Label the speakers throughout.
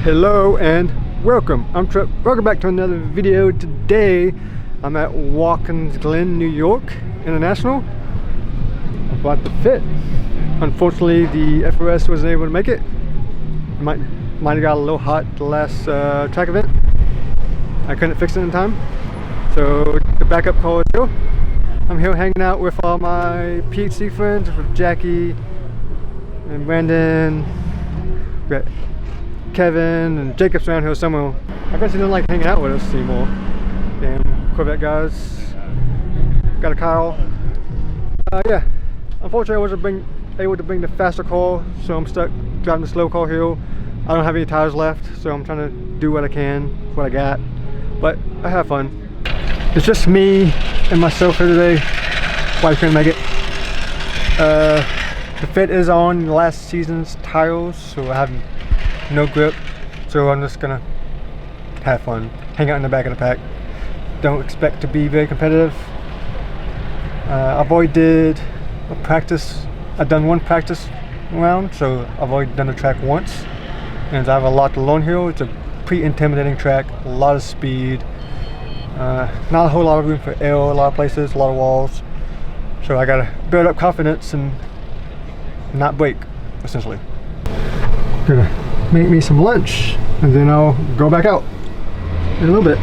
Speaker 1: Hello and welcome. I'm Trip. Welcome back to another video. Today I'm at Watkins Glen, New York International. I bought the Fit. Unfortunately, the FOS wasn't able to make it. Might have got a little hot the last track event. I couldn't fix it in time, so the backup call is here. I'm here hanging out with all my PhD friends, with Jackie and Brandon. We got Kevin and Jacob's around here somewhere. I guess he doesn't like hanging out with us anymore. Damn Corvette guys. Got a Kyle. Yeah. Unfortunately, I wasn't able to bring the faster car, so I'm stuck driving the slow car here. I don't have any tires left, so I'm trying to do what I can with what I got. But I have fun. It's just me and myself here today. Why I couldn't make it. The Fit is on last season's tires, so I have no grip, so I'm just gonna have fun, hang out in the back of the pack. Don't expect to be very competitive. I've already did a practice. I've done one practice round, so I've already done the track once, and I have a lot to learn here. It's a pretty intimidating track, a lot of speed, not a whole lot of room for air, a lot of places, a lot of walls. So I gotta build up confidence and not break, essentially. Gonna make me some lunch and then I'll go back out in a little bit.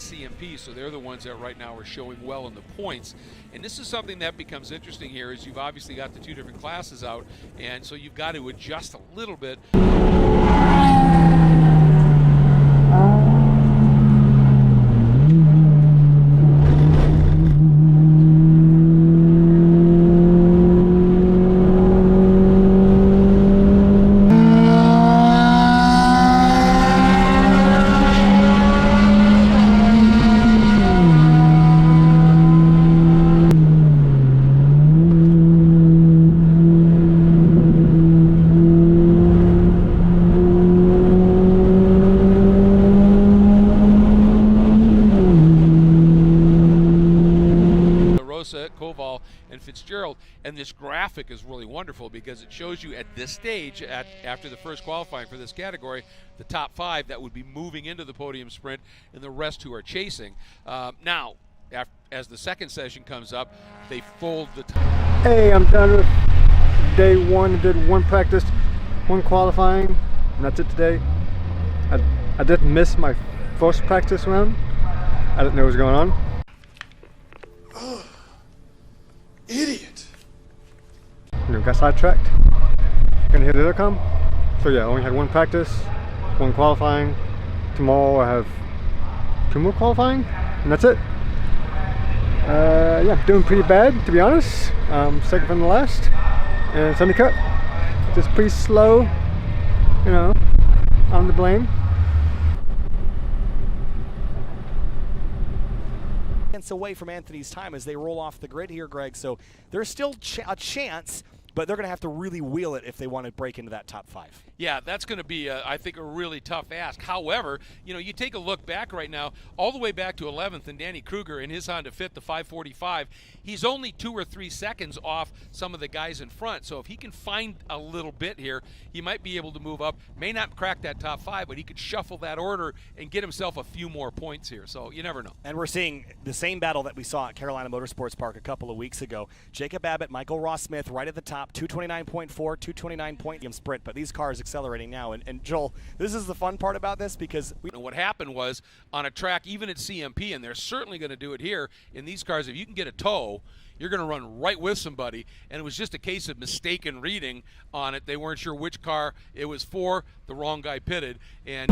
Speaker 2: CMP, so they're the ones that right now are showing well in the points. And this is something that becomes interesting here, is you've obviously got the two different classes out, and so you've got to adjust a little bit. Koval and Fitzgerald, and this graphic is really wonderful because it shows you at this stage, after the first qualifying for this category, the top 5 that would be moving into the podium sprint and the rest who are chasing. Now, as the second session comes up, they fold the time.
Speaker 1: Hey, I'm done with day 1. Did 1 practice, 1 qualifying, and that's it today. I did miss my first practice round. I didn't know what was going on.
Speaker 3: Idiot.
Speaker 1: Got sidetracked. Gonna hit the intercom. So yeah, I only had 1 practice, 1 qualifying. Tomorrow I have 2 more qualifying, and that's it. Yeah, doing pretty bad, to be honest. Second from the last. And Sundaecup, just pretty slow. You know, I'm to blame.
Speaker 3: Away from Anthony's time as they roll off the grid here, Greg. So there's still a chance, but they're going to have to really wheel it if they want to break into that top 5.
Speaker 2: Yeah, that's going to be, I think, a really tough ask. However, you know, you take a look back right now, all the way back to 11th, and Danny Kruger in his Honda Fit, the 545, he's only 2 or 3 seconds off some of the guys in front. So if he can find a little bit here, he might be able to move up. May not crack that top 5, but he could shuffle that order and get himself a few more points here. So you never know.
Speaker 3: And we're seeing the same battle that we saw at Carolina Motorsports Park a couple of weeks ago. Jacob Abbott, Michael Ross Smith right at the top, 229.4, 229 point sprint, but these cars accelerating now. And Joel, this is the fun part about this, because
Speaker 2: what happened was on a track, even at CMP, and they're certainly going to do it here in these cars, if you can get a tow, you're going to run right with somebody, and it was just a case of mistaken reading on it. They weren't sure which car it was for. The wrong guy pitted, and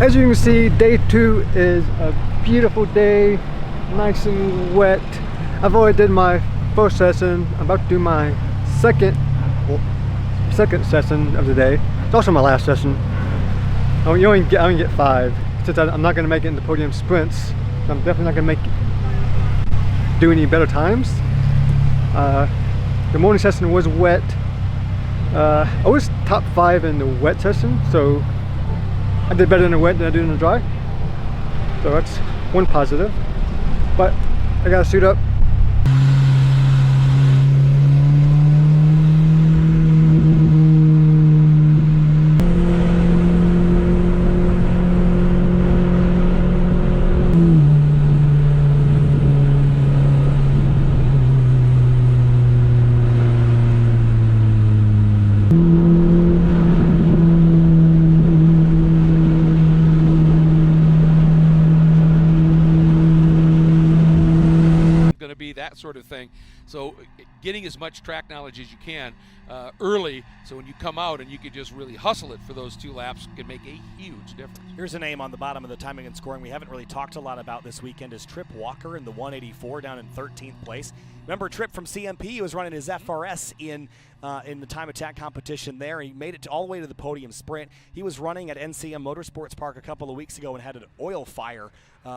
Speaker 1: As you can see, day 2 is a beautiful day, nice and wet. I've already did my first session. I'm about to do my second session of the day. It's also my last session. I only get 5 since I'm not going to make it into podium sprints. So I'm definitely not going to make do any better times. The morning session was wet. I was top 5 in the wet session, so I did better in the wet than I did in the dry. So that's one positive. But I gotta suit up.
Speaker 2: That sort of thing. So getting as much track knowledge as you can early, so when you come out and you can just really hustle it for those 2 laps, can make a huge difference.
Speaker 3: Here's a name on the bottom of the timing and scoring we haven't really talked a lot about this weekend is Trip Walker in the 184 down in 13th place. Remember Trip from CMP? He was running his FRS in the time attack competition there. He made it all the way to the podium sprint. He was running at NCM Motorsports Park a couple of weeks ago and had an oil fire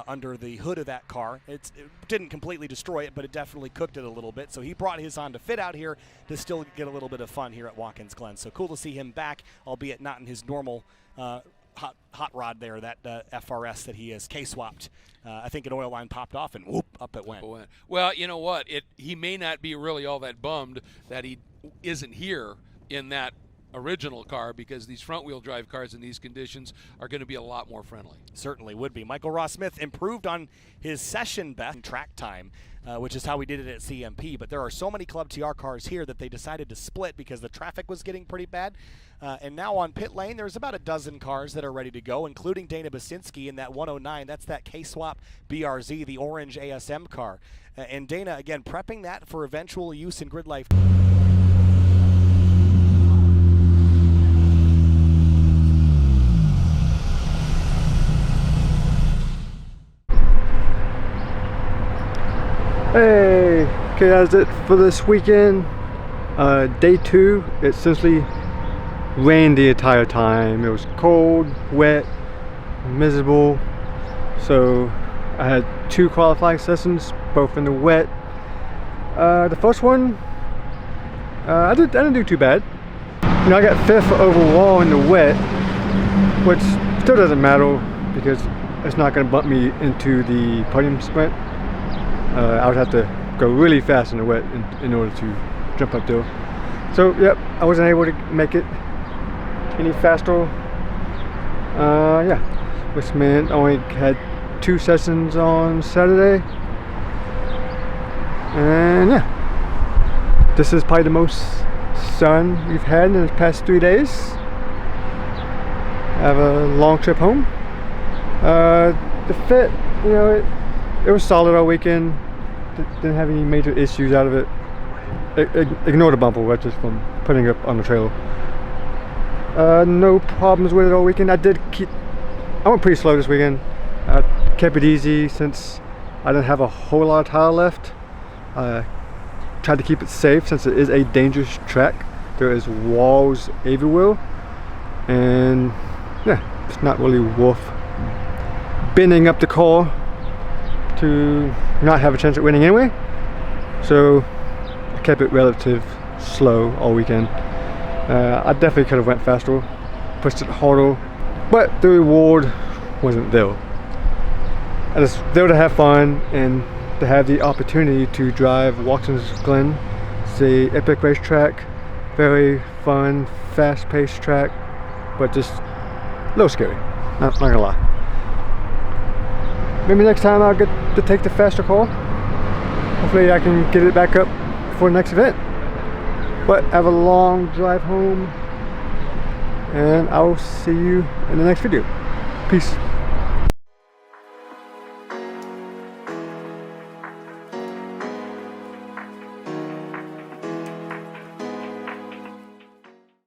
Speaker 3: under the hood of that car. It didn't completely destroy it, but it definitely cooked it a little bit. So he brought his Honda Fit out here to still get a little bit of fun here at Watkins Glen. So cool to see him back, albeit not in his normal hot rod there, that FRS that he has K-swapped. I think an oil line popped off and whoop, up it went.
Speaker 2: Well, you know what? He may not be really all that bummed that he isn't here in that original car, because these front-wheel drive cars in these conditions are going to be a lot more friendly.
Speaker 3: Certainly would be. Michael Ross Smith improved on his session best track time, which is how we did it at CMP. But there are so many Club TR cars here that they decided to split because the traffic was getting pretty bad. And now on pit lane, there's about a dozen cars that are ready to go, including Dana Basinski in that 109. That's that K-Swap BRZ, the orange ASM car. And Dana, again, prepping that for eventual use in Gridlife.
Speaker 1: Hey, okay, that's it for this weekend. Day 2, it essentially rained the entire time. It was cold, wet, miserable. So I had 2 qualifying sessions, both in the wet. The first one, I didn't do too bad. You know, I got 5th overall in the wet, which still doesn't matter because it's not going to bump me into the podium sprint. I would have to go really fast in the wet in order to jump up there. So, yep, I wasn't able to make it any faster. Yeah, which meant I only had 2 sessions on Saturday. And yeah, this is probably the most sun we've had in the past 3 days. I have a long trip home. The fit, you know, it was solid all weekend. Didn't have any major issues out of it. Ignore the bumper wedges from putting up on the trailer. No problems with it all weekend. I went pretty slow this weekend. I kept it easy since I didn't have a whole lot of tire left. Tried to keep it safe since it is a dangerous track. There is walls everywhere, and yeah, it's not really worth bending up the car to not have a chance at winning anyway. So I kept it relative slow all weekend. I definitely could have went faster, pushed it harder, but the reward wasn't there. I was there to have fun and to have the opportunity to drive Watkins Glen. It's an epic racetrack, very fun, fast-paced track, but just a little scary, not gonna lie. Maybe next time I'll get to take the faster car. Hopefully I can get it back up for the next event. But I have a long drive home, and I'll see you in the next video. Peace.